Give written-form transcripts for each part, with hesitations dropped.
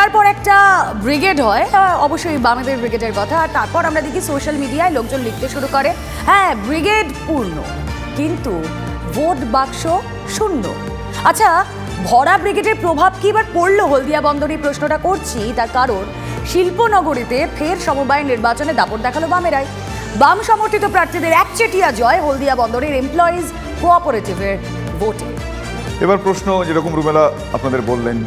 একটার পর একটা ব্রিগেড হয়, অবশ্যই বামেদের ব্রিগেডের কথা। আর তারপর আমরা দেখি সোশ্যাল মিডিয়ায় লোকজন লিখতে শুরু করে, হ্যাঁ ব্রিগেড পূর্ণ কিন্তু ভোট বাক্স শূন্য। আচ্ছা, ভরা ব্রিগেডের প্রভাব কি এবার পড়লো হলদিয়া বন্দরে? প্রশ্নটা করছি তার কারণ শিল্পনগরীতে ফের সমবায় নির্বাচনে দাপট দেখালো বামেরাই। বাম সমর্থিত প্রার্থীদের একচেটিয়া জয় হলদিয়া বন্দরের এমপ্লয়িজ কোঅপারেটিভের ভোটে। এবার প্রশ্ন যেরকম রুমেলা আপনাদের বললেন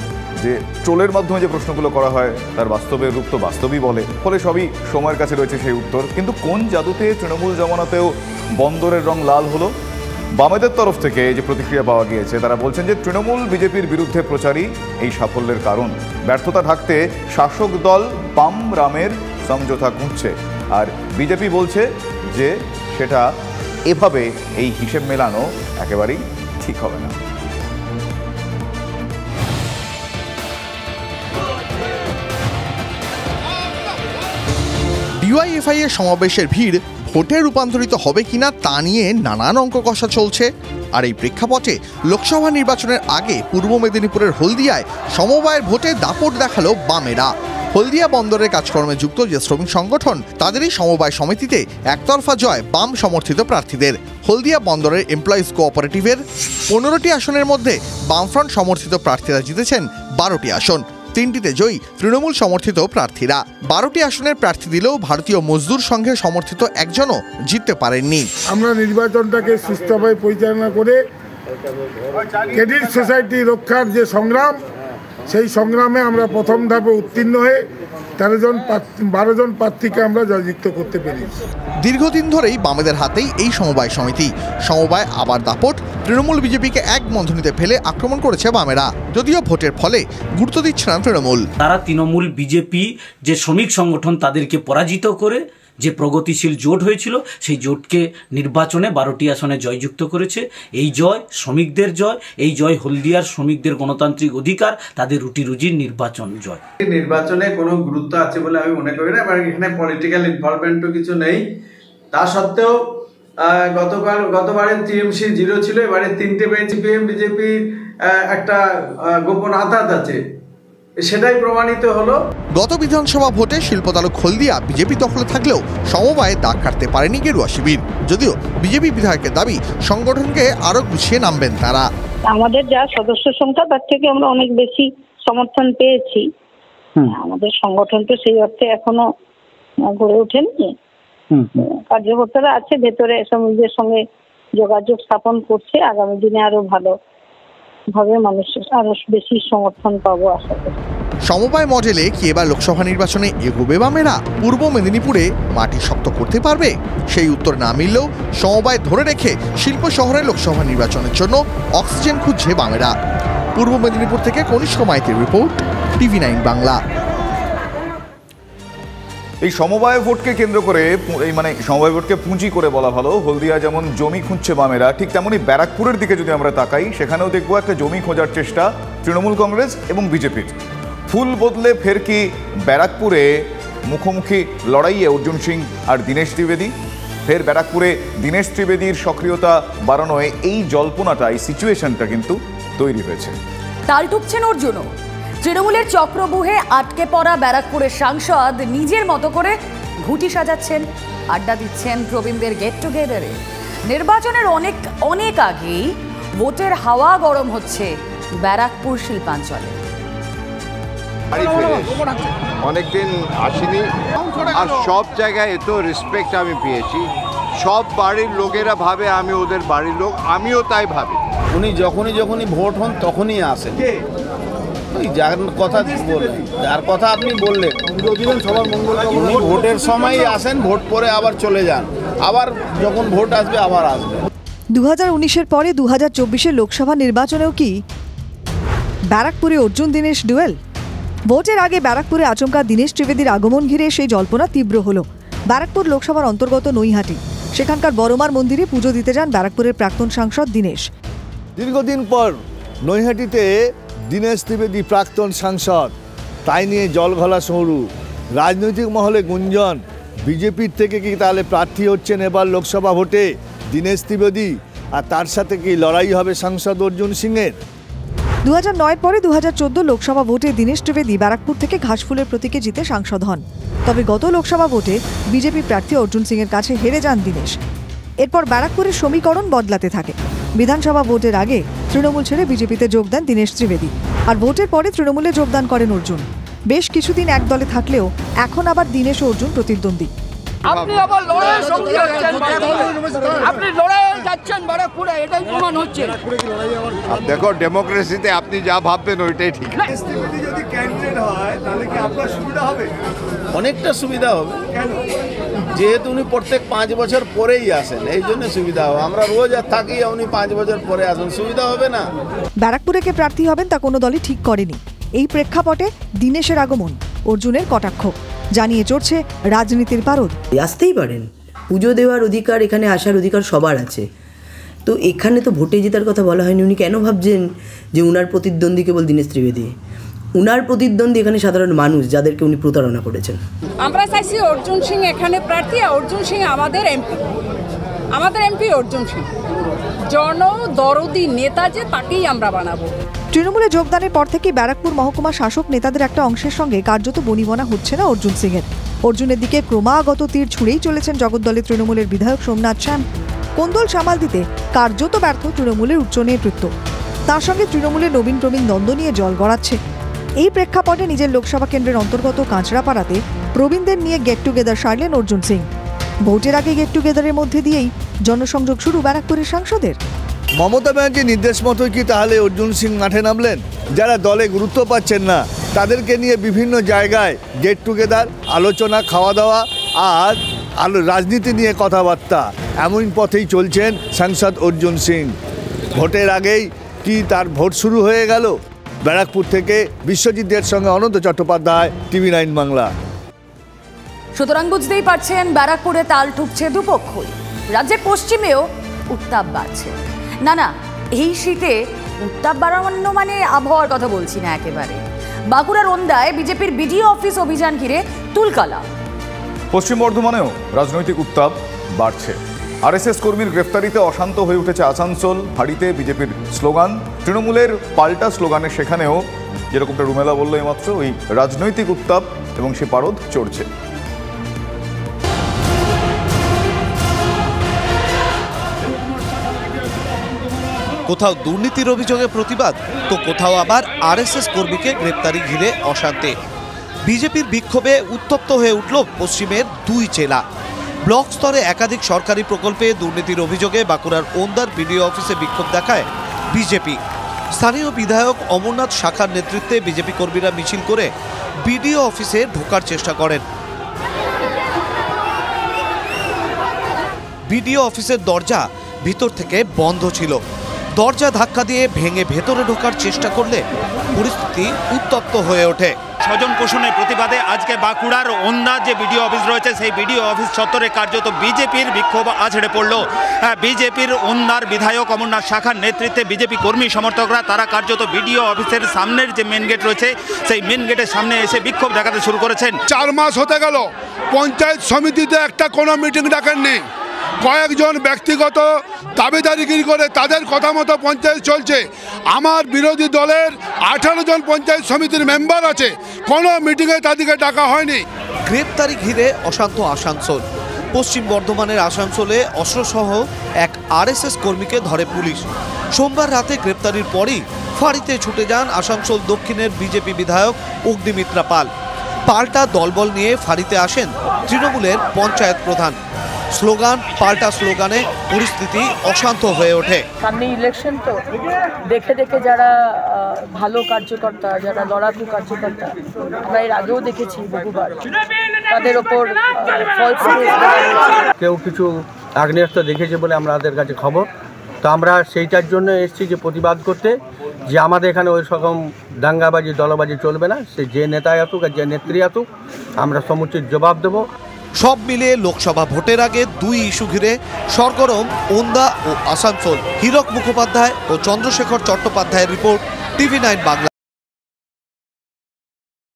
যে ট্রোলের মাধ্যমে যে প্রশ্নগুলো করা হয় তার বাস্তবের রূপ তো বাস্তবই বলে, ফলে সবই সময়ের কাছে রয়েছে সেই উত্তর। কিন্তু কোন জাদুতে তৃণমূল জমানাতেও বন্দরের রং লাল হলো? বামেদের তরফ থেকে যে প্রতিক্রিয়া পাওয়া গিয়েছে তারা বলছেন যে তৃণমূল বিজেপির বিরুদ্ধে প্রচারই এই সাফল্যের কারণ। ব্যর্থতা ঢাকতে শাসক দল বাম রামের সমঝোতা খুঁজছে, আর বিজেপি বলছে যে সেটা এভাবে এই হিসেব মেলানো একেবারেই ঠিক হবে না। ডিওয়াইএফআই এর সমাবেশের ভিড় ভোটে রূপান্তরিত হবে কিনা তা নিয়ে নানান অঙ্ক কষা চলছে। আর এই প্রেক্ষাপটে লোকসভা নির্বাচনের আগে পূর্ব মেদিনীপুরের হলদিয়ায় সমবায়ের ভোটে দাপট দেখালো বামেরা। হলদিয়া বন্দরের কাজকর্মে যুক্ত যে শ্রমিক সংগঠন তাদেরই সমবায় সমিতিতে একতরফা জয় বাম সমর্থিত প্রার্থীদের। হলদিয়া বন্দরের এমপ্লয়িজ কোঅপারেটিভের 15টি আসনের মধ্যে বামফ্রন্ট সমর্থিত প্রার্থীরা জিতেছেন 12টি আসন, 3টিতে জয়ী তৃণমূল সমর্থিত প্রার্থীরা। 12টি আসনের প্রার্থী দিলেও ভারতীয় মজদুর সংঘের সমর্থিত একজনও জিততে পারেননি। আমরা নির্বাচনটাকে সুষ্ঠুভাবে পরিচালনা করে ক্রেডিট সোসাইটি রক্ষার যে সংগ্রাম, সেই সংগ্রামে আমরা প্রথম ধাপে উত্তীর্ণ হয়ে 12 জন প্রার্থীকে আমরা জয়যুক্ত করতে পেরেছি। দীর্ঘদিন ধরেই বামেদের হাতেই এই সমবায় সমিতি। সমবায় আবার দাপট, তৃণমূল বিজেপিকে এক বন্ধনীতে ফেলে আক্রমণ করেছে বামেরা, যদিও ভোটের ফলে গুরুত্ব দিচ্ছে না তৃণমূল। তারা তৃণমূল বিজেপি যে শ্রমিক সংগঠন তাদেরকে পরাজিত করে যে প্রগতিশীল জোট হয়েছিল সেই জোটকে নির্বাচনে 12টি আসনে জয়যুক্ত করেছে। এই জয় শ্রমিকদের জয়, এই জয় হলদিয়ার শ্রমিকদের গণতান্ত্রিক অধিকার, তাদের রুটি রুজির নির্বাচন জয়। নির্বাচনে কোনো গুরুত্ব আছে বলে আমি মনে করি না, এবং এখানে পলিটিক্যাল ইনভলভমেন্টও কিছু নেই। তা সত্ত্বেও গতবারে টিএমসি 0 ছিল, এবারে 3টে পেয়েছি। বিজেপির একটা গোপন আঘাত আছে, সেটাই প্রমাণিত হলো। গত বিধানসভা ভোটে শিল্পতালুক হলদিয়া বিজেপি দখলে থাকলেও সমবায়ে দাগ কাটতে পারেনি গেরুয়া শিবির। যদিও বিজেপি বিধায়কের দাবি সংগঠনকে আরো গুছিয়ে নামবেন তারা। আমাদের যা সদস্য সংখ্যা তার থেকে আমরা অনেক বেশি সমর্থন পেয়েছি। আমাদের সংগঠন তো সেই অর্থে এখনো গড়ে ওঠেনি। কার্যকর্তারা আছে ভেতরে, শ্রমিকদের সঙ্গে যোগাযোগ স্থাপন করছে। আগামী দিনে আরো ভালো ভাবে মানুষের আরো বেশি সমর্থন পাবো আশা করি। সমবায় মডেলে কি এবার লোকসভা নির্বাচনে এগোবে বামেরা? পূর্ব মেদিনীপুরে মাটি শক্ত করতে পারবে? সেই উত্তর না মিললেও সমবায় ধরে রেখে শিল্প শহরে লোকসভা নির্বাচনের জন্য অক্সিজেন খুঁজছে বামেরা। পূর্ব মেদিনীপুর থেকে কনিষ্ক মাইতির রিপোর্ট, TV9 বাংলা। এই সমবায় ভোটকে কেন্দ্র করে, এই মানে সমবায় ভোটকে পুঁজি করে বলা ভালো, হলদিয়া যেমন জমি খুঁজছে বামেরা, ঠিক তেমনই ব্যারাকপুরের দিকে যদি আমরা তাকাই সেখানেও দেখবো একটা জমি খোঁজার চেষ্টা তৃণমূল কংগ্রেস এবং বিজেপির। ফুল বদলে ফের কি ব্যারাকপুরে মুখোমুখি লড়াইয়ে অর্জুন সিং আর দীনেশ ত্রিবেদী? ফের ব্যারাকপুরে দীনেশ ত্রিবেদীর সক্রিয়তা বাড়ানোয় এই জল্পনাটা, এই সিচুয়েশনটা কিন্তু তৈরি হয়েছে। তাল টুকছেন অর্জুনও। তৃণমূলের চক্রবুহে আটকে পড়া ব্যারাকপুরের সাংসদ নিজের মতো করে ঘুঁটি সাজাচ্ছেন, আড্ডা দিচ্ছেন প্রবীণদের গেট টুগেদারে। নির্বাচনের অনেক আগেই ভোটের হাওয়া গরম হচ্ছে ব্যারাকপুর শিল্পাঞ্চলে। অনেকদিন আসিনি, আর সব জায়গায় এত রেসপেক্ট আমি পেয়েছি। সব বাড়ির লোকেরা ভাবে আমি ওদের বাড়ির লোক, আমিও তাই ভাবি। উনি যখনই ভোট হন তখনই আসেন। যার কথা আপনি বললেন সবার মঙ্গল, উনি ভোটের সময়ই আসেন, ভোট পরে আবার চলে যান, আবার যখন ভোট আসবে আবার আসবে। 2019-এর পরে 2024-এর লোকসভা নির্বাচনেও কি ব্যারাকপুরে অর্জুন দীনেশ ডুয়েল? ভোটের আগে ব্যারাকপুরে আচমকা দীনেশ ত্রিবেদীর আগমন ঘিরে সেই জল্পনা তীব্র হলো। ব্যারাকপুর লোকসভার অন্তর্গত নৈহাটি, সেখানকার বড়মার মন্দিরে পুজো দিতে যান ব্যারাকপুরের প্রাক্তন সাংসদ দীনেশ। দীর্ঘদিন পর নৈহাটিতে দীনেশ ত্রিবেদী প্রাক্তন সাংসদ, তাই নিয়ে জলঘোলা শুরু। রাজনৈতিক মহলে গুঞ্জন, বিজেপির থেকে কি তাহলে প্রার্থী হচ্ছেন এবার লোকসভা ভোটে দীনেশ ত্রিবেদী, আর তার সাথে কি লড়াই হবে সাংসদ অর্জুন সিংয়ের? 2009 পরে 2014 লোকসভা ভোটে দীনেশ ত্রিবেদী ব্যারাকপুর থেকে ঘাসফুলের প্রতীকে জিতে সাংসদ হন। তবে গত লোকসভা ভোটে বিজেপি প্রার্থী অর্জুন সিং এর কাছে হেরে যান দীনেশ। এরপর ব্যারাকপুরের সমীকরণ বদলাতে থাকে। বিধানসভা ভোটের আগে তৃণমূল ছেড়ে বিজেপিতে যোগ দেন দীনেশ ত্রিবেদী, আর ভোটের পরে তৃণমূলে যোগদান করেন অর্জুন। বেশ কিছুদিন এক দলে থাকলেও এখন আবার দীনেশ ও অর্জুন প্রতিদ্বন্দ্বী। আপনি আবার লড়াইয়ের সঙ্গী হচ্ছেন, আপনি লড়াইয়ে যাচ্ছেন ব্যারাকপুরে, এটাই প্রমাণ হচ্ছে। দেখো, ডেমোক্রেসিতে আপনি যা ভাববেন ওইটাই ঠিক। যদি ক্যান্ডিডেট হয় তাহলে কি আপনার সুবিধা হবে? অনেকটা সুবিধা হবে, যেহেতু উনি প্রত্যেক 5 বছর পরেই আসেন, এই জন্য সুবিধা হবে। আমরা রোজ আর থাকি, উনি 5 বছর পরে আসেন, সুবিধা হবে না। ব্যারাকপুরে কে প্রার্থী হবেন তা কোনো দলই ঠিক করেনি। এই প্রেক্ষাপটে দীনেশের আগমন, অর্জুনের কটাক্ষ জানিয়ে চড়ছে রাজনীতির পারদ। আসতেই পারেন, পুজো দেওয়ার অধিকার, এখানে আসার অধিকার সবার আছে। তো এখানে তো ভোটে জেতার কথা বলা হয়নি। উনি কেন ভাবছেন যে উনার প্রতিদ্বন্দ্বী কেবল দীনেশ ত্রিবেদী? উনার প্রতিদ্বন্দ্বী এখানে সাধারণ মানুষ, যাদেরকে উনি প্রতারণা করেছেন। আমরা চাইছি অর্জুন সিং এখানে প্রার্থী। অর্জুন সিং আমাদের এমপি অর্জুন সিং জনদরদি নেতা, যে তাকেই আমরা বানাবো। তৃণমূলে যোগদানের পর থেকে ব্যারাকপুর মহকুমা শাসক নেতাদের একটা অংশের সঙ্গে কার্যত বনিবনা হচ্ছে না অর্জুন সিং এর। অর্জুনের দিকে ক্রমাগত তীর ছুঁড়েই চলেছেন জগদ্দলের তৃণমূলের বিধায়ক সোমনাথ শ্যাম। কোন্দল সামাল দিতে কার্যত ব্যর্থ তৃণমূলের উচ্চ নেতৃত্ব। তার সঙ্গে তৃণমূলের নবীন প্রবীণ দ্বন্দ্ব নিয়ে জল গড়াচ্ছে। এই প্রেক্ষাপটে নিজের লোকসভা কেন্দ্রের অন্তর্গত কাঁচরাপাড়াতে প্রবীণদের নিয়ে গেট টুগেদার সারলেন অর্জুন সিং। ভোটের আগে গেট টুগেদারের মধ্যে দিয়েই জনসংযোগ শুরু ব্যারাকপুরের সাংসদের। মমতা ব্যানার্জির নির্দেশ মতোই কি তাহলে অর্জুন সিং মাঠে নামলেন? যারা দলে গুরুত্ব পাচ্ছেন না তাদেরকে নিয়ে বিভিন্ন জায়গায় গেট টুগেদার, আলোচনা, খাওয়া দাওয়া আর রাজনীতি নিয়ে কথাবার্তা, এমন পথেই চলছেন সাংসদ অর্জুন সিং। ভোটের আগেই কি তার ভোট শুরু হয়ে গেল? ব্যারাকপুর থেকে বিশ্বজিৎ দের সঙ্গে অনন্ত চট্টোপাধ্যায়, TV9 বাংলা। সুতরাং বুঝতেই পারছেন ব্যারাকপুরে তাল ঠুকছে দুপক্ষই। রাজ্যের পশ্চিমেও উত্তাপ বাড়ছে। না, এই শীতে উত্তাপ বাড়ানো মানে আবহাওয়ার কথা বলছি না একেবারে। বাঁকুড়ার ওন্দায় বিজেপির বিডিও অফিস অভিযান ঘিরে তুলকালা। পশ্চিম বর্ধমানেও রাজনৈতিক উত্তাপ বাড়ছে। আরএসএস কর্মীর গ্রেফতারিতে অশান্ত হয়ে উঠেছে আসানসোল। হাড়িতে বিজেপির স্লোগান, তৃণমূলের পাল্টা স্লোগানে সেখানেও যেরকমটা রুমেলা বললো এইমাত্র, ওই রাজনৈতিক উত্তাপ এবং সে পারদ চড়ছে। কোথাও দুর্নীতির অভিযোগে প্রতিবাদ, তো কোথাও আবার আরএসএস কর্মীকে গ্রেপ্তারি ঘিরে অশান্তি। বিজেপির বিক্ষোভে উত্তপ্ত হয়ে উঠল পশ্চিমের 2 জেলা। ব্লক স্তরে একাধিক সরকারি প্রকল্পে দুর্নীতির অভিযোগে বাঁকুড়ার ওন্দার বিডিও অফিসে বিক্ষোভ দেখায় বিজেপি। স্থানীয় বিধায়ক অমরনাথ শাখার নেতৃত্বে বিজেপি কর্মীরা মিছিল করে বিডিও অফিসে ঢোকার চেষ্টা করেন। বিডিও অফিসের দরজা ভিতর থেকে বন্ধ ছিল। দরজা ধাক্কা দিয়ে ভেঙে ভেতরে ঢোকার চেষ্টা করলে পরিস্থিতি উত্তপ্ত হয়ে ওঠে। স্বজন পোষণের প্রতিবাদে আজকে বাঁকুড়ার ওন্দা যে বিডিও অফিস রয়েছে সেই বিডিও অফিস চত্বরে কার্যত বিজেপির বিক্ষোভ আছড়ে পড়ল। বিজেপির ওন্দার বিধায়ক অমরনাথ শাখার নেতৃত্বে বিজেপি কর্মী সমর্থকরা তারা কার্যত বিডিও অফিসের সামনের যে মেন গেট রয়েছে সেই মেন গেটের সামনে এসে বিক্ষোভ দেখাতে শুরু করেছেন। 4 মাস হতে গেল পঞ্চায়েত সমিতিতে একটা কোনো মিটিং ডাকেননি। কয়েকজন ব্যক্তিগত দাবিদারিগিরি করে তাদের কথা মতো পঞ্চায়েত চলছে। আমার বিরোধী দলের 18 জন পঞ্চায়েত সমিতির মেম্বার আছে, কোনো মিটিংয়ে তাদেরকে ডাকা হয়নি। গ্রেপ্তারি ঘিরে অশান্ত আসানসোল। পশ্চিম বর্ধমানের আসানসোলে অস্ত্রসহ এক আরএসএস কর্মীকে ধরে পুলিশ। সোমবার রাতে গ্রেপ্তারির পরই ফাঁড়িতে ছুটে যান আসানসোল দক্ষিণের বিজেপি বিধায়ক অগ্নিমিত্রা পাল। পাল্টা দলবল নিয়ে ফাঁড়িতে আসেন তৃণমূলের পঞ্চায়েত প্রধান। স্লোগান, পাল্টা স্লোগানে পরিস্থিতি অশান্ত হয়ে ওঠে। সামনে ইলেকশন, তো দেখে দেখে যারা ভালো কার্যকর্তা, যারা লড়াকু কার্যকর্তা, আমরা এর আগেও দেখেছি বহুবার, তাদের ওপর কেউ কিছু আগ্নেয়াস্ত্র দেখেছে বলে আমাদের কাছে খবর। তো আমরা সেইটার জন্য এসেছি যে প্রতিবাদ করতে, যে আমাদের এখানে ওই রকম দাঙ্গাবাজি দলবাজি চলবে না। সে যে নেতাই আসুক আর যে নেত্রী আসুক, আমরা সমুচিত জবাব দেবো। সব মিলিয়ে লোকসভা ভোটের আগে 2 ইস্যু ঘিরে সরগরম ওন্দা ও আসানসোল। হীরক মুখোপাধ্যায় ও চন্দ্রশেখর চট্টোপাধ্যায়ের রিপোর্ট, TV9 বাংলা।